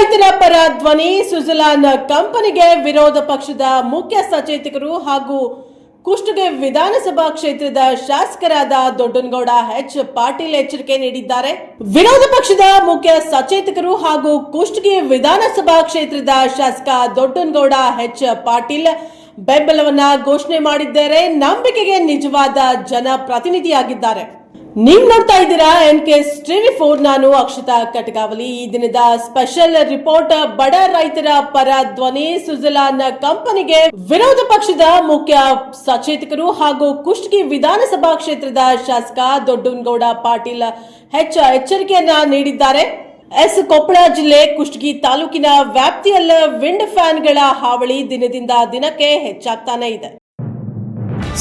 ರೈತರ ಪರ ಧ್ವನಿ ಸ್ವಿಟ್ಜರ್ಲ್ಯಾಂಡ್ ಕಂಪನಿಗೆ ವಿರೋಧ ಪಕ್ಷದ ಮುಖ್ಯ ಸಚೇತಕರು ಹಾಗೂ ಕುಷ್ಟಗಿ ವಿಧಾನಸಭಾ ಕ್ಷೇತ್ರದ ಶಾಸಕರಾದ ದೊಡ್ಡನಗೌಡ ಎಚ್ ಪಾಟೀಲ್ ಎಚ್ಚರಿಕೆ ನೀಡಿದ್ದಾರೆ. ವಿರೋಧ ಪಕ್ಷದ ಮುಖ್ಯ ಸಚೇತಕರು ಹಾಗೂ ಕುಷ್ಟಗಿ ವಿಧಾನಸಭಾ ಕ್ಷೇತ್ರದ ಶಾಸಕ ದೊಡ್ಡನಗೌಡ ಎಚ್ ಪಾಟೀಲ್ ಬೆಂಬಲವನ್ನ ಘೋಷಣೆ ಮಾಡಿದ್ದಾರೆ. ನಂಬಿಕೆಗೆ ನಿಜವಾದ ಜನಪ್ರತಿನಿಧಿಯಾಗಿದ್ದಾರೆ. ನೀವು ನೋಡ್ತಾ ಇದ್ದೀರಾ NKS TV4. ನಾನು ಅಕ್ಷತಾ ಕಟಗಾವಲಿ. ಈ ದಿನದ ಸ್ಪೆಷಲ್ ರಿಪೋರ್ಟ್. ಬಡ ರೈತರ ಪರ ಧ್ವನಿ ಸ್ವಿಟ್ಜರ್ಲ್ಯಾಂಡ್ ಕಂಪನಿಗೆ ವಿರೋಧ ಪಕ್ಷದ ಮುಖ್ಯ ಸಚೇತಕರು ಹಾಗೂ ಕುಷ್ಟಗಿ ವಿಧಾನಸಭಾ ಕ್ಷೇತ್ರದ ಶಾಸಕ ದೊಡ್ಡನಗೌಡ ಪಾಟೀಲ್ ಎಚ್ಚರಿಕೆಯನ್ನ ನೀಡಿದ್ದಾರೆ. ಕೊಪ್ಪಳ ಜಿಲ್ಲೆ ಕುಷ್ಟಗಿ ತಾಲೂಕಿನ ವ್ಯಾಪ್ತಿಯಲ್ಲಿ ವಿಂಡ್ ಫ್ಯಾನ್ಗಳ ಹಾವಳಿ ದಿನದಿಂದ ದಿನಕ್ಕೆ ಹೆಚ್ಚಾಗ್ತಾನೆ ಇದೆ.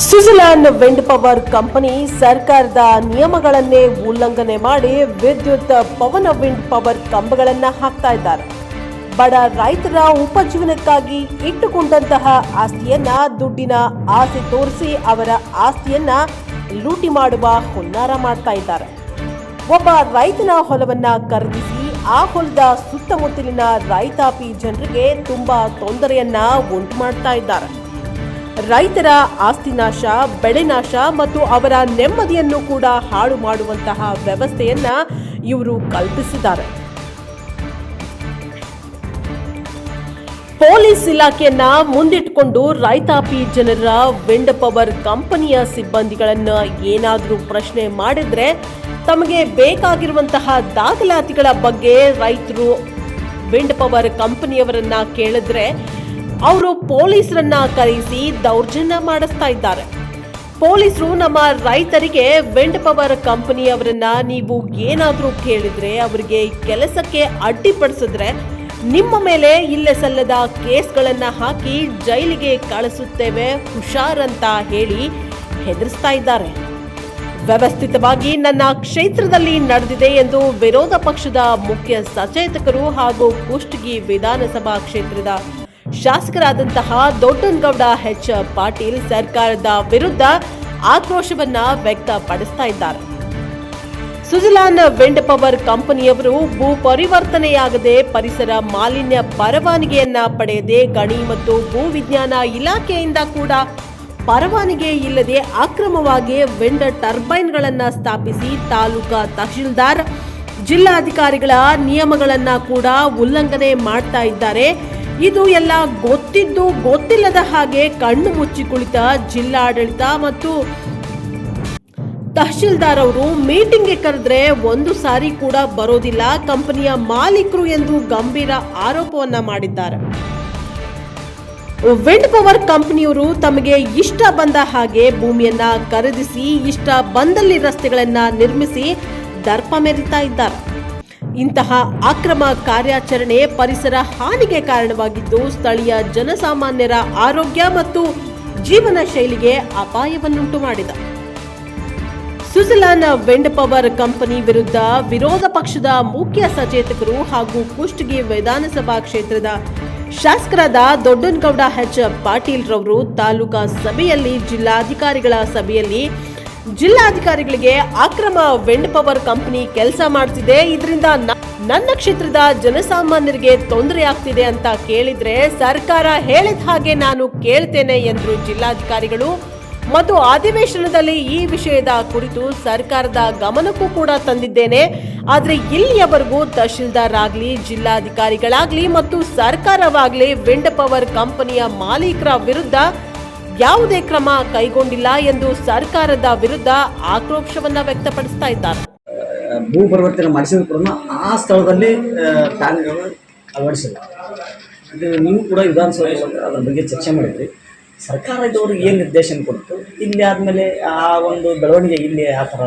ಸ್ವಿಟ್ಜರ್ಲ್ಯಾಂಡ್ ವಿಂಡ್ ಪವರ್ ಕಂಪನಿ ಸರ್ಕಾರದ ನಿಯಮಗಳನ್ನೇ ಉಲ್ಲಂಘನೆ ಮಾಡಿ ವಿದ್ಯುತ್ ಪವನ ವಿಂಡ್ ಪವರ್ ಕಂಬಗಳನ್ನ ಹಾಕ್ತಾ ಇದ್ದಾರೆ. ಬಡ ರೈತರ ಉಪಜೀವನಕ್ಕಾಗಿ ಇಟ್ಟುಕೊಂಡಂತಹ ಆಸ್ತಿಯನ್ನ ದುಡ್ಡಿನ ಆಸೆ ತೋರಿಸಿ ಅವರ ಆಸ್ತಿಯನ್ನ ಲೂಟಿ ಮಾಡುವ ಹುನ್ನಾರ ಮಾಡ್ತಾ ಇದ್ದಾರೆ. ಒಬ್ಬ ರೈತನ ಹೊಲವನ್ನ ಖರೀದಿಸಿ ಆ ಹೊಲದ ಸುತ್ತಮುತ್ತಲಿನ ರೈತಾಪಿ ಜನರಿಗೆ ತುಂಬಾ ತೊಂದರೆಯನ್ನ ಉಂಟು ಮಾಡ್ತಾ ಇದ್ದಾರೆ. ರೈತರ ಆಸ್ತಿ ನಾಶ, ಬೆಳೆ ನಾಶ ಮತ್ತು ಅವರ ನೆಮ್ಮದಿಯನ್ನು ಕೂಡ ಹಾಳು ಮಾಡುವಂತಹ ವ್ಯವಸ್ಥೆಯನ್ನ ಇವರು ಕಲ್ಪಿಸಿದ್ದಾರೆ. ಪೊಲೀಸ್ ಇಲಾಖೆಯನ್ನ ಮುಂದಿಟ್ಟುಕೊಂಡು ರೈತಾಪಿ ಜನರ ವಿಂಡ್ ಪವರ್ ಕಂಪನಿಯ ಸಿಬ್ಬಂದಿಗಳನ್ನ ಏನಾದರೂ ಪ್ರಶ್ನೆ ಮಾಡಿದ್ರೆ ತಮಗೆ ಬೇಕಾಗಿರುವಂತಹ ದಾಖಲಾತಿಗಳ ಬಗ್ಗೆ ರೈತರು ವಿಂಡ್ ಪವರ್ ಕಂಪನಿಯವರನ್ನ ಕೇಳಿದ್ರೆ ಅವರು ಪೊಲೀಸರನ್ನ ಕರೆಸಿ ದೌರ್ಜನ್ಯ ಮಾಡಿಸ್ತಾ ಇದ್ದಾರೆ. ಪೊಲೀಸರು ನಮ್ಮ ರೈತರಿಗೆ ವಿಂಡ್ ಪವರ್ ಕಂಪನಿಯವರನ್ನ ನೀವು ಏನಾದರೂ ಕೇಳಿದ್ರೆ ಅವರಿಗೆ ಕೆಲಸಕ್ಕೆ ಅಡ್ಡಿಪಡಿಸಿದ್ರೆ ನಿಮ್ಮ ಮೇಲೆ ಇಲ್ಲೇ ಸಲ್ಲದ ಕೇಸ್ಗಳನ್ನ ಹಾಕಿ ಜೈಲಿಗೆ ಕಳಿಸುತ್ತೇವೆ ಹುಷಾರಂತ ಹೇಳಿ ಹೆದರಿಸ್ತಾ ಇದ್ದಾರೆ. ವ್ಯವಸ್ಥಿತವಾಗಿ ನನ್ನ ಕ್ಷೇತ್ರದಲ್ಲಿ ನಡೆದಿದೆ ಎಂದು ವಿರೋಧ ಪಕ್ಷದ ಮುಖ್ಯ ಸಚೇತಕರು ಹಾಗೂ ಕುಷ್ಟಗಿ ವಿಧಾನಸಭಾ ಕ್ಷೇತ್ರದ ಶಾಸಕರಾದಂತಹ ದೊಡ್ಡನಗೌಡ ಎಚ್ ಪಾಟೀಲ್ ಸರ್ಕಾರದ ವಿರುದ್ಧ ಆಕ್ರೋಶವನ್ನ ವ್ಯಕ್ತಪಡಿಸ್ತಾ ಇದ್ದಾರೆ. ಸ್ವಿಟ್ಜರ್ಲ್ಯಾಂಡ್ ವಿಂಡ್ ಪವರ್ ಕಂಪನಿಯವರು ಭೂ ಪರಿವರ್ತನೆಯಾಗದೆ ಪರಿಸರ ಮಾಲಿನ್ಯ ಪರವಾನಗಿಯನ್ನ ಪಡೆಯದೆ ಗಣಿ ಮತ್ತು ಭೂ ವಿಜ್ಞಾನ ಇಲಾಖೆಯಿಂದ ಕೂಡ ಪರವಾನಗಿ ಇಲ್ಲದೆ ಅಕ್ರಮವಾಗಿ ವಿಂಡ್ ಟರ್ಬೈನ್ಗಳನ್ನ ಸ್ಥಾಪಿಸಿ ತಾಲೂಕಾ ತಹಶೀಲ್ದಾರ್, ಜಿಲ್ಲಾಧಿಕಾರಿಗಳ ನಿಯಮಗಳನ್ನ ಕೂಡ ಉಲ್ಲಂಘನೆ ಮಾಡ್ತಾ ಇದ್ದಾರೆ. ಇದು ಎಲ್ಲ ಗೊತ್ತಿದ್ದು ಗೊತ್ತಿಲ್ಲದ ಹಾಗೆ ಕಣ್ಣು ಮುಚ್ಚಿ ಕುಳಿತ ಜಿಲ್ಲಾಡಳಿತ ಮತ್ತು ತಹಶೀಲ್ದಾರ್ ಅವರು ಮೀಟಿಂಗ್ಗೆ ಕರೆದ್ರೆ ಒಂದು ಸಾರಿ ಕೂಡ ಬರೋದಿಲ್ಲ, ಕಂಪನಿಯ ಮಾಲೀಕರು ಎಂದು ಗಂಭೀರ ಆರೋಪವನ್ನ ಮಾಡಿದ್ದಾರೆ. ವಿಂಡ್ ಪವರ್ ಕಂಪನಿಯವರು ತಮಗೆ ಇಷ್ಟ ಬಂದ ಹಾಗೆ ಭೂಮಿಯನ್ನ ಖರೀದಿಸಿ ಇಷ್ಟ ಬಂದಲ್ಲಿ ರಸ್ತೆಗಳನ್ನ ನಿರ್ಮಿಸಿ ದರ್ಪ ಮೆರಿತಾ ಇದ್ದಾರೆ. ಇಂತಹ ಅಕ್ರಮ ಕಾರ್ಯಾಚರಣೆ ಪರಿಸರ ಹಾನಿಗೆ ಕಾರಣವಾಗಿದ್ದು ಸ್ಥಳೀಯ ಜನಸಾಮಾನ್ಯರ ಆರೋಗ್ಯ ಮತ್ತು ಜೀವನ ಶೈಲಿಗೆ ಅಪಾಯವನ್ನುಂಟು ಮಾಡಿದೆ. ಸ್ವಿಟ್ಜರ್ಲ್ಯಾಂಡ್ ವಿಂಡ್ ಪವರ್ ಕಂಪನಿ ವಿರುದ್ಧ ವಿರೋಧ ಪಕ್ಷದ ಮುಖ್ಯ ಸಚೇತಕರು ಹಾಗೂ ಕುಷ್ಟಗಿ ವಿಧಾನಸಭಾ ಕ್ಷೇತ್ರದ ಶಾಸಕರಾದ ದೊಡ್ಡನಗೌಡ ಎಚ್ ಪಾಟೀಲ್ ರವರು ತಾಲೂಕಾ ಸಭೆಯಲ್ಲಿ ಜಿಲ್ಲಾಧಿಕಾರಿಗಳ ಸಭೆಯಲ್ಲಿ ಜಿಲ್ಲಾಧಿಕಾರಿಗಳಿಗೆ ಅಕ್ರಮ ವಿಂಡ್ ಪವರ್ ಕಂಪನಿ ಕೆಲಸ ಮಾಡ್ತಿದೆ, ಇದರಿಂದ ನನ್ನ ಕ್ಷೇತ್ರದ ಜನಸಾಮಾನ್ಯರಿಗೆ ತೊಂದರೆ ಆಗ್ತಿದೆ ಅಂತ ಕೇಳಿದ್ರೆ ಸರ್ಕಾರ ಹೇಳಿದ ಹಾಗೆ ನಾನು ಕೇಳ್ತೇನೆ ಎಂದರು ಜಿಲ್ಲಾಧಿಕಾರಿಗಳು. ಮತ್ತು ಅಧಿವೇಶನದಲ್ಲಿ ಈ ವಿಷಯದ ಕುರಿತು ಸರ್ಕಾರದ ಗಮನಕ್ಕೂ ಕೂಡ ತಂದಿದ್ದೇನೆ. ಆದರೆ ಇಲ್ಲಿಯವರೆಗೂ ತಹಶೀಲ್ದಾರ್ ಆಗಲಿ, ಜಿಲ್ಲಾಧಿಕಾರಿಗಳಾಗ್ಲಿ ಮತ್ತು ಸರ್ಕಾರವಾಗ್ಲಿ ವಿಂಡ್ ಪವರ್ ಕಂಪನಿಯ ಮಾಲೀಕರ ವಿರುದ್ಧ ಯಾವುದೇ ಕ್ರಮ ಕೈಗೊಂಡಿಲ್ಲ ಎಂದು ಸರ್ಕಾರದ ವಿರುದ್ಧ ಆಕ್ರೋಶವನ್ನ ವ್ಯಕ್ತಪಡಿಸ್ತಾ ಇದ್ದಾರೆ. ಭೂ ಪರಿವರ್ತನೆ ಮಾಡಿಸಿದ ಕೂಡ ಆ ಸ್ಥಳದಲ್ಲಿ ಫ್ಯಾನ್ಗಳು ಅಳವಡಿಸಿಲ್ಲ. ಇದು ನೀವು ಕೂಡ ವಿಧಾನಸಭೆ ಅದರ ಬಗ್ಗೆ ಚರ್ಚೆ ಮಾಡಿದ್ರಿ. ಸರ್ಕಾರ ಇದವ್ರಿಗೆ ಏನು ನಿರ್ದೇಶನ ಕೊಟ್ಟು ಇಲ್ಲಿ ಆದಮೇಲೆ ಆ ಒಂದು ಬೆಳವಣಿಗೆ ಇಲ್ಲಿ ಆ ಥರ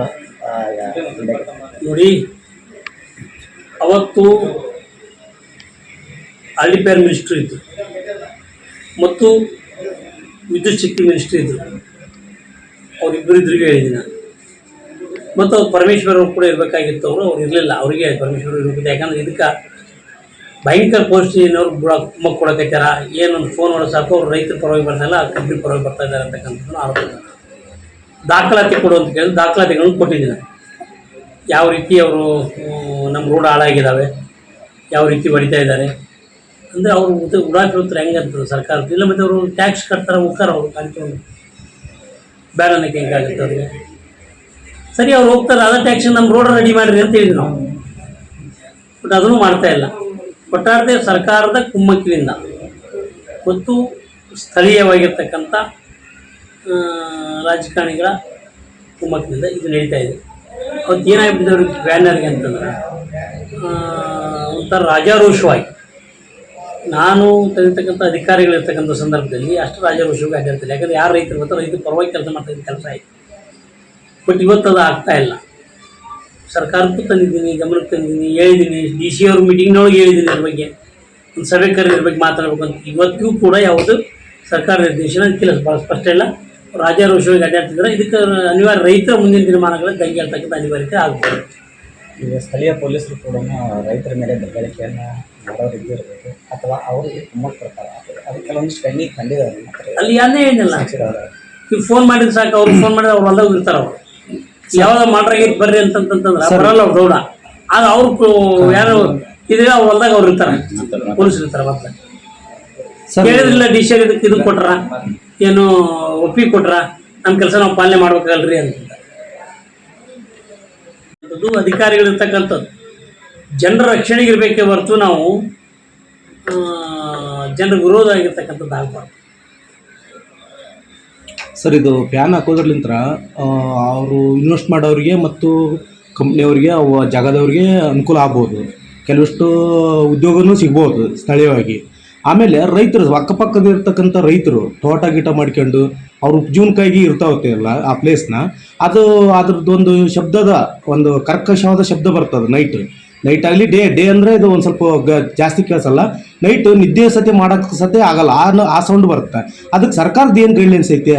ನೋಡಿ, ಅವತ್ತು ಅಲಿಪೇರ್ ಮಿನಿಸ್ಟ್ರಿ ಇತ್ತು ಮತ್ತು ವಿದ್ಯುತ್ ಶಕ್ತಿ ಮಿನಿಸ್ಟ್ರಿ ಇದ್ದರು. ಅವರಿಬ್ಬರಿದ್ರಿಗೆ ಹೇಳಿದ್ದೀನಿ ನಾನು. ಮತ್ತು ಅವ್ರು ಪರಮೇಶ್ವರ್ ಅವರು ಕೂಡ ಇರಬೇಕಾಗಿತ್ತು. ಅವ್ರು ಇರಲಿಲ್ಲ. ಅವರಿಗೆ ಪರಮೇಶ್ವರ್ ಇರಬೇಕಿತ್ತು. ಯಾಕಂದ್ರೆ ಇದಕ್ಕೆ ಭಯಂಕರ ಪೋಸ್ಟಿನವ್ರು ಕುಮ್ಮಕ್ಕೆ ಕೊಡಕೈತಾರ. ಏನೊಂದು ಫೋನ್ ಒಳಗೆ ಸಾಕು ಅವ್ರು ರೈತರ ಪರವಾಗಿ ಬರ್ತಾಯಿಲ್ಲ, ಕಂಪ್ನಿ ಪರವಾಗಿ ಬರ್ತಾ ಇದ್ದಾರೆ ಅಂತಕ್ಕಂಥದ್ದು ಆರೋಪ. ದಾಖಲಾತಿ ಕೊಡು ಅಂತ ಕೇಳಿದ್ರೆ ದಾಖಲಾತಿಗಳನ್ನು ಕೊಟ್ಟಿದ್ದೀನಿ. ಯಾವ ರೀತಿ ಅವರು ನಮ್ಮ ರೋಡ್ ಹಾಳಾಗಿದ್ದಾವೆ, ಯಾವ ರೀತಿ ಹೊಡಿತಾ ಇದ್ದಾರೆ ಅಂದರೆ ಅವರು ಉಡಾಫಿ ಉತ್ತರ ಹೆಂಗೆ ಅಂತದೆ ಸರ್ಕಾರದ್ದು. ಇಲ್ಲ ಮತ್ತು ಅವರು ಟ್ಯಾಕ್ಸ್ ಕಟ್ತಾರೆ ಹೋಗ್ತಾರೆ ಅವರು ಕಾಣ್ಕೊಂಡು ಬೇಡ ಅನ್ನೋಕ್ಕೆ ಹೆಂಗಾಗುತ್ತೆ ಅವ್ರಿಗೆ. ಸರಿ ಅವ್ರು ಹೋಗ್ತಾರೆ, ಅದೇ ಟ್ಯಾಕ್ಸ್ ನಮ್ಮ ರೋಡ್ ರೆಡಿ ಮಾಡಿರಿ ಅಂತ ಹೇಳಿದ್ವಿ ನಾವು. ಬಟ್ ಅದನ್ನು ಮಾಡ್ತಾ ಇಲ್ಲ. ಒಟ್ಟಾರೆ ಸರ್ಕಾರದ ಕುಮ್ಮಕ್ಕಿನಿಂದ ಮತ್ತು ಸ್ಥಳೀಯವಾಗಿರ್ತಕ್ಕಂಥ ರಾಜಕಾರಣಿಗಳ ಕುಮ್ಮಕ್ಕಿನಿಂದ ಇದು ನಡೀತಾ ಇದೆ. ಅವತ್ತು ಏನಾಗ್ಬಿಟ್ಟಿದೆ ಅವ್ರಿಗೆ ಬ್ಯಾನರ್ಗೆ ಅಂತಂದ್ರೆ ಒಂಥರ ರಾಜಾರೋಷವಾಗಿ ನಾನು ತೆಗಿತಕ್ಕಂಥ ಅಧಿಕಾರಿಗಳಿರ್ತಕ್ಕಂಥ ಸಂದರ್ಭದಲ್ಲಿ ಅಷ್ಟು ರಾಜಾರೋಷವಾಗಿ ಆಗಿರ್ತಿಲ್ಲ. ಯಾಕಂದರೆ ಯಾರು ರೈತರು ಮತ್ತು ರೈತರ ಪರವಾಗಿ ಕೆಲಸ ಮಾಡ್ತಾಯಿದ್ದ ಕೆಲಸ ಆಯಿತು. ಬಟ್ ಇವತ್ತು ಅದು ಆಗ್ತಾ ಇಲ್ಲ. ಸರ್ಕಾರಕ್ಕೂ ತಂದಿದ್ದೀನಿ, ಗಮನಕ್ಕೆ ತಂದಿದ್ದೀನಿ, ಹೇಳಿದ್ದೀನಿ, DC ಅವ್ರ ಮೀಟಿಂಗ್ನೊಳಗೆ ಹೇಳಿದ್ದೀನಿ ಅದ್ರ ಬಗ್ಗೆ, ಒಂದು ಸಭೆ ಕರೆದ್ರ ಬಗ್ಗೆ ಮಾತಾಡಬೇಕು ಅಂತ. ಇವತ್ತಿಗೂ ಕೂಡ ಯಾವುದು ಸರ್ಕಾರ ನಿರ್ದೇಶನ ಕೆಲಸ ಭಾಳ ಸ್ಪಷ್ಟ ಇಲ್ಲ. ರಾಜಾರೋಷವಾಗಿ ಅಡ್ಡಾಡ್ತಿದ್ರೆ ಇದಕ್ಕೆ ಅನಿವಾರ್ಯ ರೈತರ ಮುಂದಿನ ದಿನಮಾನಗಳಲ್ಲಿ ದಂಗೆ ಹೇಳ್ತಕ್ಕಂಥ ಅನಿವಾರ್ಯತೆ ಆಗ್ಬೋದು. ಈಗ ಸ್ಥಳೀಯ ಪೊಲೀಸರು ಕೂಡ ರೈತರ ಮೇಲೆ ಬೆದರಿಕೆಯನ್ನು ಮಾಡೋರು ಇರಬೇಕು ಅಥವಾ ಅವರಿಗೆ ಕುಮ್ಮಕ್ಕು ಕೊಡ್ತಾರೆ. ಅದು ಕೆಲವೊಂದಿಷ್ಟು ಕಣ್ಣಿಗೆ ಕಂಡಿದ್ದಾರೆ. ಅಲ್ಲಿ ಯಾರನ್ನೇ ಏನಿಲ್ಲ, ಈಗ ಫೋನ್ ಮಾಡಿದ್ರೆ ಸಾಕು, ಅವ್ರು ಫೋನ್ ಮಾಡಿದ್ರೆ ಅವ್ರು ಹೊಲ್ದಾಗ ಇರ್ತಾರೆ. ಅವರು ಯಾವಾಗ ಮಾಡ್ರಾಗಿತ್ತು ಬರ್ರಿ ಅಂತಂತಂದ್ರೆ ಬರಲ್ಲ ಅವ್ರು ದೌಡ. ಆಗ ಅವ್ರು ಯಾರು ಇದ್ರೆ ಅವ್ರು ಹೊಲ್ದಾಗ ಅವ್ರು ಇರ್ತಾರೆ, ಪೊಲೀಸರು ಇರ್ತಾರೆ. ಮತ್ತೆ ಕೇಳಿದ್ರಿಲ್ಲ DC ಇದಕ್ಕೆ ಇದು ಕೊಟ್ರ, ಏನು ಒಪ್ಪಿಗೆ ಕೊಟ್ರ, ನಮ್ಮ ಕೆಲಸ ನಾವು ಪಾಲನೆ ಮಾಡ್ಬೇಕಲ್ರಿ ಅಂತ. ಅಧಿಕಾರಿಗಳಿರ್ತಕ್ಕಂಥದ್ದು ಜನರ ರಕ್ಷಣೆಗೆ ಇರಬೇಕೇ ಹೊರತು ನಾವು ಜನರ ವಿರೋಧ ಆಗಿರ್ತಕ್ಕಂಥದ್ದು ಆಗಬಾರ್ದು. ಸರ್, ಇದು ಪ್ಯಾನ್ ಹಾಕೋದ್ರಲಿಂತ ಅವರು ಇನ್ವೆಸ್ಟ್ ಮಾಡೋರಿಗೆ ಮತ್ತು ಕಂಪ್ನಿಯವ್ರಿಗೆ ಅವು ಜಾಗದವ್ರಿಗೆ ಅನುಕೂಲ ಆಗ್ಬೋದು, ಕೆಲವಷ್ಟು ಉದ್ಯೋಗನೂ ಸಿಗ್ಬೋದು ಸ್ಥಳೀಯವಾಗಿ. ಆಮೇಲೆ ರೈತರು ಅಕ್ಕಪಕ್ಕದ ಇರ್ತಕ್ಕಂಥ ರೈತರು ತೋಟ ಗೀಟ ಮಾಡ್ಕೊಂಡು ಅವ್ರ ಉಪಜೀವನಕ್ಕಾಗಿ ಇರ್ತಾವತ್ತಲ್ಲ ಆ ಪ್ಲೇಸ್ನ, ಅದು ಅದ್ರದ್ದೊಂದು ಶಬ್ದದ ಒಂದು ಕರ್ಕಶವಾದ ಶಬ್ದ ಬರ್ತದೆ ನೈಟ್ ಆಗಲಿ ಡೇ ಅಂದರೆ ಇದು ಒಂದು ಸ್ವಲ್ಪ ಜಾಸ್ತಿ ಕೇಳಿಸಲ್ಲ. ನೈಟ್ ನಿದ್ದೆ ಸತೆ ಮಾಡೋಕ್ಕೆ ಸತೆ ಆಗಲ್ಲ, ಆ ಸೌಂಡ್ ಬರುತ್ತೆ. ಅದಕ್ಕೆ ಸರ್ಕಾರದ ಏನು ಗೈಡ್ಲೈನ್ಸ್ ಐತೆ,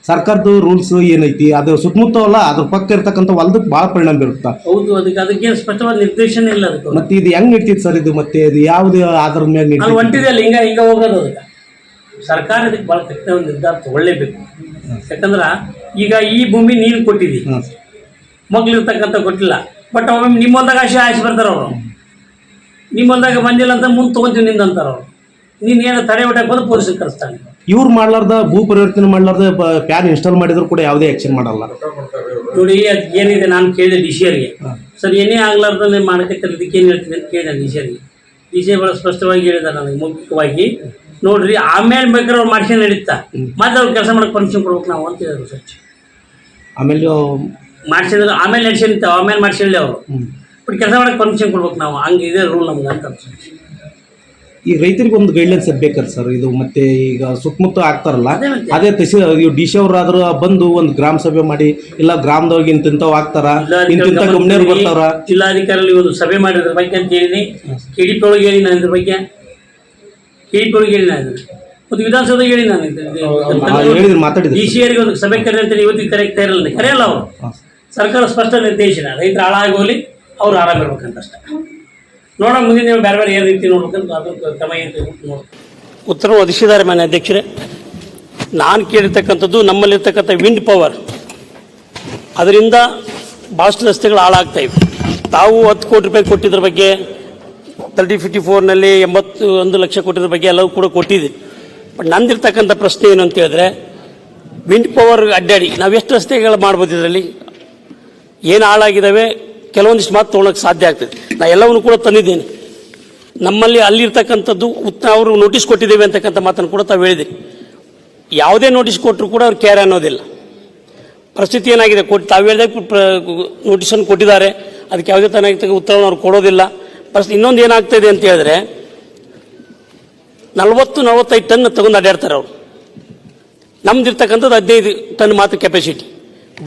ಸರ್ಕಾರದ ರೂಲ್ಸ್ ಏನೈತಿ, ಅದು ಸುತ್ತಮುತ್ತ ಅಲ್ಲ ಅದ್ರ ಪಕ್ಕ ಇರ್ತಕ್ಕಂಥ ಹೊಲದಕ್ಕೆ ಭಾಳ ಪರಿಣಾಮ ಬೀರುತ್ತೆ. ಹೌದು, ಅದಕ್ಕೆ ಸ್ಪಷ್ಟವಾದ ನಿರ್ದೇಶನ ಇಲ್ಲ ಅದಕ್ಕೆ. ಮತ್ತೆ ಇದು ಹೆಂಗ್ ಇರ್ತಿತ್ತು ಸರ್? ಇದು ಮತ್ತೆ ಇದು ಯಾವ್ದು ಆಧಾರದ ಮೇಲೆ ಹೊಂಟಿದೆ ಅಲ್ಲ, ಹಿಂಗ ಹೋಗೋದು. ಅದಕ್ಕೆ ಸರ್ಕಾರ ಇದಕ್ಕೆ ಭಾಳ ತಕ್ಷಣ ಒಂದು ನಿರ್ಧಾರ ತಗೊಳ್ಳೇಬೇಕು. ಯಾಕಂದ್ರೆ ಈಗ ಈ ಭೂಮಿ ನೀನು ಕೊಟ್ಟಿದ್ದೀವಿ, ಮಗ್ಲಿರ್ತಕ್ಕಂಥ ಕೊಟ್ಟಿಲ್ಲ. ಬಟ್ ಒಮ್ಮೆ ನಿಮ್ಮೊಂದಾಗ ಆಸೆ ಬರ್ತಾರೆ ಅವರು, ನಿಮ್ಮೊಂದಾಗ ಬಂದಿಲ್ಲ ಅಂತ ಮುಂದೆ ತೊಗೊಂತೀವಿ ನಿಂದ ಅಂತಾರೆ ಅವರು. ನೀನು ಏನು ತಡೆ ಬಿಟ್ಟಕ್ಕೆ ಬಂದು ಪೊಲೀಸರಿಗೆ ಕಳಿಸ್ತಾನೆ. ಇವ್ರು ಮಾಡ್ಲಾರ್ದ ಭೂ ಪರಿವರ್ತನೆ ಮಾಡ್ಲಾರ್ದ ಪ್ಯಾನ್ ಇನ್ಸ್ಟಾಲ್ ಮಾಡಿದ್ರು ಕೂಡ ಯಾವುದೇ ಆಕ್ಷನ್ ಮಾಡಲ್ಲ. ನೋಡಿ, ಅದು ಏನಿದೆ ನಾನು ಕೇಳಿದೆ DC ಅವರಿಗೆ, ಸರ್ ಏನೇ ಆಗ್ಲಾರ್ದೇ ಮಾಡಕ್ಕೆ ಇದಕ್ಕೆ ಏನು ಹೇಳ್ತೀನಿ ಅಂತ ಕೇಳಿದೆ DC ಅವರಿಗೆ. DC ಭಾಳ ಸ್ಪಷ್ಟವಾಗಿ ಹೇಳಿದ್ದಾರೆ ನನಗೆ ಮೌಖಿಕವಾಗಿ. ನೋಡ್ರಿ, ಆಮೇಲೆ ಬೇಕಾದ್ರೆ ಅವ್ರು ಮಾಡ್ಕೊಂಡು ನಡೀತಾ, ಮತ್ತೆ ಅವ್ರು ಕೆಲಸ ಮಾಡಕ್ಕೆ ಪರ್ಮಿಷನ್ ಕೊಡ್ಬೇಕು ನಾವು ಅಂತ ಹೇಳಿದ್ರು ಸರ್. ಆಮೇಲೆ ಮಾಡ್ಸಿದ್ರೆ ಆಮೇಲೆ ನಡೆಸಿರ್ತಾವೆ, ಆಮೇಲೆ ಮಾಡ್ಸಿರಲಿ ಅವರು. ಬಟ್ ಕೆಲಸ ಮಾಡಕ್ಕೆ ಪರ್ಮಿಷನ್ ಕೊಡ್ಬೇಕು ನಾವು, ಹಂಗೆ ಇದೆ ರೂಲ್ ನಮ್ಗೆ ಅಂತ. ಈ ರೈತರಿಗೆ ಒಂದು ಗೈಡ್ಲೈನ್ಸ್ ಬೇಕಲ್ಲ ಸರ್. ಇದು ಮತ್ತೆ ಈಗ ಸುತ್ತಮುತ್ತ ಆಗ್ತಾರಲ್ಲ, ಅದೇ DC ಅವ್ರಾದ್ರೂ ಬಂದು ಒಂದು ಗ್ರಾಮ ಸಭೆ ಮಾಡಿ, ಇಲ್ಲ ಗ್ರಾಮದವ್ರಿಗೆ ಇಂತಿಂತವ್ ಆಗ್ತಾರ, ಇಂತಿಂತ ಕಂಪ್ನಿಯವ್ರು ಬರ್ತಾರ. ಜಿಲ್ಲಾಧಿಕಾರಿ ಒಂದು ಸಭೆ ಮಾಡಿದ್ರ ಬಗ್ಗೆ ಅಂತ ಹೇಳಿನಿ, KDP ಒಳಗೆ ಹೇಳಿ ನಾನು ಇದ್ರ ಬಗ್ಗೆ, KDP ಒಳಗೆ ಹೇಳಿ ನಾನು, ಮತ್ತು ವಿಧಾನಸೌಧಗೆ ಹೇಳಿ ನಾನು ಹೇಳಿದ್ರು, ಮಾತಾಡಿದ್ರು. DC ಅವರಿಗೆ ಒಂದು ಸಭೆ ಕರೆ ಅಂತೇಳಿ ಇವತ್ತಿಗೆ ಕರೆಕ್ತಾ ಇರಲ್ಲ, ಕರೆಯಲ್ಲ ಅವರು. ಸರ್ಕಾರ ಸ್ಪಷ್ಟ ನಿರ್ದೇಶನ, ರೈತರು ಹಾಳಾಗೋಲಿ, ಅವ್ರು ಆರಾಮಿರ್ಬೇಕಂತ ಅಷ್ಟೇ. ನೋಡೋಣ ಮುಂದಿನ ನೀವು ಬೇರೆ ಬೇರೆ ಏನು ರೀತಿ ನೋಡ್ಬೇಕಂತ ಅದು ಕ್ರಮ ಏನು ನೋಡಿ ಉತ್ತರ ಒದಗಿಸಿದ್ದಾರೆ ಮಾನ್ಯ ಅಧ್ಯಕ್ಷರೇ. ನಾನು ಕೇಳಿರ್ತಕ್ಕಂಥದ್ದು ನಮ್ಮಲ್ಲಿರ್ತಕ್ಕಂಥ ವಿಂಡ್ ಪವರ್, ಅದರಿಂದ ಭಾಳಷ್ಟು ರಸ್ತೆಗಳು ಹಾಳಾಗ್ತಾ ಇವೆ. ತಾವು 10 ಕೋಟಿ ರೂಪಾಯಿ ಕೊಟ್ಟಿದ್ರ ಬಗ್ಗೆ 3054ನಲ್ಲಿ 81 ಲಕ್ಷ ಕೊಟ್ಟಿದ್ರ ಬಗ್ಗೆ ಎಲ್ಲವೂ ಕೂಡ ಕೊಟ್ಟಿದ್ದೀವಿ. ಬಟ್ ನಂದಿರ್ತಕ್ಕಂಥ ಪ್ರಶ್ನೆ ಏನು ಅಂತ ಹೇಳಿದ್ರೆ, ವಿಂಡ್ ಪವರ್ ಅಡ್ಡಾಡಿ ನಾವು ಎಷ್ಟು ರಸ್ತೆಗಳು ಮಾಡ್ಬೋದು, ಇದರಲ್ಲಿ ಏನು ಹಾಳಾಗಿದ್ದಾವೆ ಕೆಲವೊಂದಿಷ್ಟು ಮಾತು ತೊಗೊಳಕ್ಕೆ ಸಾಧ್ಯ ಆಗ್ತದೆ. ನಾನು ಎಲ್ಲವನ್ನು ಕೂಡ ತಂದಿದ್ದೇನೆ. ನಮ್ಮಲ್ಲಿ ಅಲ್ಲಿರ್ತಕ್ಕಂಥದ್ದು ಅವರು ನೋಟಿಸ್ ಕೊಟ್ಟಿದ್ದೇವೆ ಅಂತಕ್ಕಂಥ ಮಾತನ್ನು ಕೂಡ ತಾವು ಹೇಳಿದೆ. ಯಾವುದೇ ನೋಟಿಸ್ ಕೊಟ್ಟರು ಕೂಡ ಅವ್ರು ಕೇರ್ ಅನ್ನೋದಿಲ್ಲ. ಪರಿಸ್ಥಿತಿ ಏನಾಗಿದೆ, ತಾವು ಹೇಳಿದಾಗ ನೋಟಿಸನ್ನು ಕೊಟ್ಟಿದ್ದಾರೆ, ಅದಕ್ಕೆ ಯಾವುದೇ ತನಕ ಉತ್ತರವನ್ನು ಅವ್ರು ಕೊಡೋದಿಲ್ಲ. ಇನ್ನೊಂದು ಏನಾಗ್ತಾಯಿದೆ ಅಂತ ಹೇಳಿದ್ರೆ, 40-45 ಟನ್ ತಗೊಂಡು ಅಡ್ಡಾಡ್ತಾರೆ ಅವರು. ನಮ್ದಿರ್ತಕ್ಕಂಥದ್ದು 15 ಟನ್ ಮಾತ್ರ ಕೆಪಾಸಿಟಿ.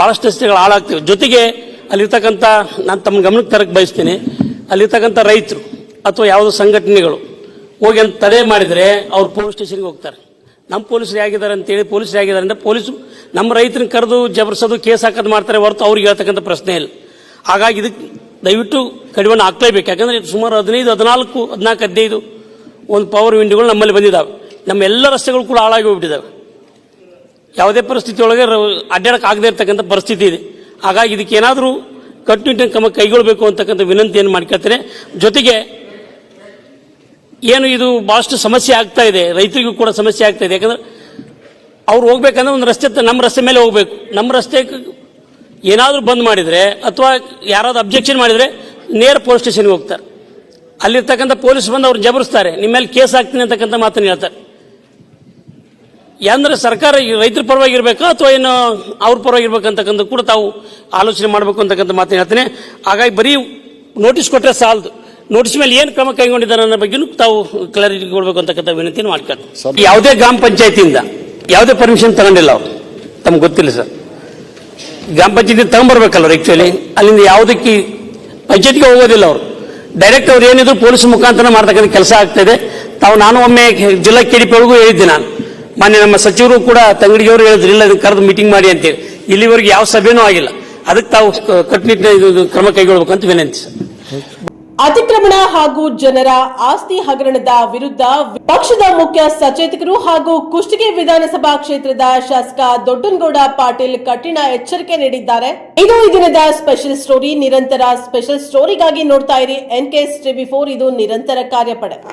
ಭಾಳಷ್ಟು ರಸ್ತೆಗಳು ಹಾಳಾಗ್ತವೆ. ಜೊತೆಗೆ ಅಲ್ಲಿರ್ತಕ್ಕಂಥ, ನಾನು ತಮ್ಮ ಗಮನಕ್ಕೆ ತರಕ್ಕೆ ಬಯಸ್ತೀನಿ, ಅಲ್ಲಿರ್ತಕ್ಕಂಥ ರೈತರು ಅಥವಾ ಯಾವುದೋ ಸಂಘಟನೆಗಳು ಹೋಗಿ ಅಂತ ತಡೆ ಮಾಡಿದರೆ ಅವ್ರು ಪೊಲೀಸ್ ಸ್ಟೇಷನ್ಗೆ ಹೋಗ್ತಾರೆ. ನಮ್ಮ ಪೊಲೀಸರು ಹೇಗಿದ್ದಾರೆ ಅಂತೇಳಿ, ಪೊಲೀಸರು ಹೇಗಿದ್ದಾರೆ ಅಂದರೆ ಪೊಲೀಸರು ನಮ್ಮ ರೈತರನ್ನ ಕರೆದು ಜಬರ್ಸೋದು, ಕೇಸ್ ಹಾಕೋದು ಮಾಡ್ತಾರೆ ಹೊರತು ಅವ್ರಿಗೆ ಹೇಳ್ತಕ್ಕಂಥ ಪ್ರಶ್ನೆ ಇಲ್ಲ. ಹಾಗಾಗಿ ಇದಕ್ಕೆ ದಯವಿಟ್ಟು ಕಡಿವಾಣ ಹಾಕ್ಲೇಬೇಕು. ಯಾಕಂದರೆ ಸುಮಾರು 15, 14, 14, 15 ಒಂದು ಪವರ್ ವಿಂಡ್ಗಳು ನಮ್ಮಲ್ಲಿ ಬಂದಿದ್ದಾವೆ. ನಮ್ಮ ಎಲ್ಲ ರಸ್ತೆಗಳು ಕೂಡ ಹಾಳಾಗಿ ಹೋಗ್ಬಿಟ್ಟಿದ್ದಾವೆ. ಯಾವುದೇ ಪರಿಸ್ಥಿತಿ ಒಳಗೆ ಅಡ್ಡಾಡಕ್ಕೆ ಆಗದೆ ಇರ್ತಕ್ಕಂಥ ಪರಿಸ್ಥಿತಿ ಇದೆ. ಹಾಗಾಗಿ ಇದಕ್ಕೆ ಏನಾದರೂ ಕಟ್ಟುನಿಟ್ಟಿನ ಕ್ರಮ ಕೈಗೊಳ್ಳಬೇಕು ಅಂತಕ್ಕಂಥ ವಿನಂತಿಯನ್ನು ಮಾಡ್ಕೊಳ್ತೇನೆ. ಜೊತೆಗೆ ಏನು ಇದು ಭಾಳಷ್ಟು ಸಮಸ್ಯೆ ಆಗ್ತಾ ಇದೆ, ರೈತರಿಗೂ ಕೂಡ ಸಮಸ್ಯೆ ಆಗ್ತಾ ಇದೆ. ಯಾಕಂದ್ರೆ ಅವ್ರು ಹೋಗ್ಬೇಕಂದ್ರೆ ಒಂದು ರಸ್ತೆ ನಮ್ಮ ರಸ್ತೆ ಮೇಲೆ ಹೋಗ್ಬೇಕು. ನಮ್ಮ ರಸ್ತೆ ಏನಾದರೂ ಬಂದ್ ಮಾಡಿದರೆ ಅಥವಾ ಯಾರಾದ್ರೂ ಅಬ್ಜೆಕ್ಷನ್ ಮಾಡಿದರೆ ನೇರ ಪೊಲೀಸ್ ಸ್ಟೇಷನ್ಗೆ ಹೋಗ್ತಾರೆ. ಅಲ್ಲಿರ್ತಕ್ಕಂಥ ಪೊಲೀಸ್ ಬಂದು ಅವ್ರು ಜಬರಿಸ್ತಾರೆ, ನಿಮ್ಮ ಮೇಲೆ ಕೇಸ್ ಹಾಕ್ತೀನಿ ಅಂತಕ್ಕಂಥ ಮಾತನ್ನು ಹೇಳ್ತಾರೆ. ಅಂದ್ರೆ ಸರ್ಕಾರ ರೈತರ ಪರವಾಗಿರ್ಬೇಕಾ ಅಥವಾ ಏನು ಅವ್ರ ಪರವಾಗಿರ್ಬೇಕಂತಕ್ಕಂಥ ಕೂಡ ತಾವು ಆಲೋಚನೆ ಮಾಡಬೇಕು ಅಂತಕ್ಕಂಥ ಮಾತನ್ನು ಹೇಳ್ತೇನೆ. ಹಾಗಾಗಿ ಬರೀ ನೋಟಿಸ್ ಕೊಟ್ಟರೆ ಸಾಲದು, ನೋಟಿಸ್ ಮೇಲೆ ಏನು ಕ್ರಮ ಕೈಗೊಂಡಿದ್ದಾರೆ ಅನ್ನೋ ಬಗ್ಗೆನೂ ತಾವು ಕ್ಲಾರಿಟಿ ಕೊಡಬೇಕು ಅಂತಕ್ಕಂಥ ವಿನಂತಿಯನ್ನು ಮಾಡ್ಕೊಳ್ತಾರೆ. ಯಾವುದೇ ಗ್ರಾಮ ಪಂಚಾಯತಿಯಿಂದ ಯಾವುದೇ ಪರ್ಮಿಷನ್ ತಗೊಂಡಿಲ್ಲ ಅವರು, ತಮ್ಗೆ ಗೊತ್ತಿಲ್ಲ ಸರ್. ಗ್ರಾಮ ಪಂಚಾಯತಿ ತಗೊಂಡ್ಬರ್ಬೇಕಲ್ಲ ಅವ್ರು. ಆ್ಯಕ್ಚುಲಿ ಅಲ್ಲಿಂದ ಯಾವುದಕ್ಕೆ ಪಂಚಾಯತ್ಗೆ ಹೋಗೋದಿಲ್ಲ ಅವರು, ಡೈರೆಕ್ಟ್ ಅವ್ರು ಏನಿದ್ರು ಪೊಲೀಸ್ ಮುಖಾಂತರ ಮಾಡ್ತಕ್ಕಂಥ ಕೆಲಸ ಆಗ್ತಾಯಿದೆ. ನಾನು ಒಮ್ಮೆ ಜಿಲ್ಲಾ KDP ಒಳಗೂ ಹೇಳಿದ್ದೆ. ನಾನು ಮಾನ್ಯ ನಮ್ಮ ಸಚಿವರು ಕೂಡ ತಂಗಡಿಗೆ ಅವರು ಹೇಳಿದ್ರು, ಇಲ್ಲ ಇದನ್ನು ಕರೆದು ಮೀಟಿಂಗ್ ಮಾಡಿ ಅಂತೇಳಿ. ಇಲ್ಲಿವರೆಗೆ ಯಾವ ಸಭೆನೂ ಆಗಿಲ್ಲ. ಅದಕ್ಕೆ ತಾವು ಕಟ್ಟುನಿಟ್ಟಿನ ಕ್ರಮ ಕೈಗೊಳ್ಳಬೇಕು ಅಂತ ವಿನಂತಿ ಸರ್. ಅತಿಕ್ರಮಣ ಹಾಗೂ ಜನರ ಆಸ್ತಿ ಹಗರಣದ ವಿರುದ್ಧ ಪಕ್ಷದ ಮುಖ್ಯ ಸಚೇತಕರು ಹಾಗೂ ಕುಷ್ಟಗಿ ವಿಧಾನಸಭಾ ಕ್ಷೇತ್ರದ ಶಾಸಕ ದೊಡ್ಡನಗೌಡ ಪಾಟೀಲ್ ಕಠಿಣ ಎಚ್ಚರಿಕೆ ನೀಡಿದ್ದಾರೆ. ಇದು ಈ ದಿನದ ಸ್ಪೆಷಲ್ ಸ್ಟೋರಿ. ನಿರಂತರ ಸ್ಪೆಷಲ್ ಸ್ಟೋರಿಗಾಗಿ ನೋಡ್ತಾ ಇರಿ NKS TV4. ಇದು ನಿರಂತರ ಕಾರ್ಯಪಡೆ.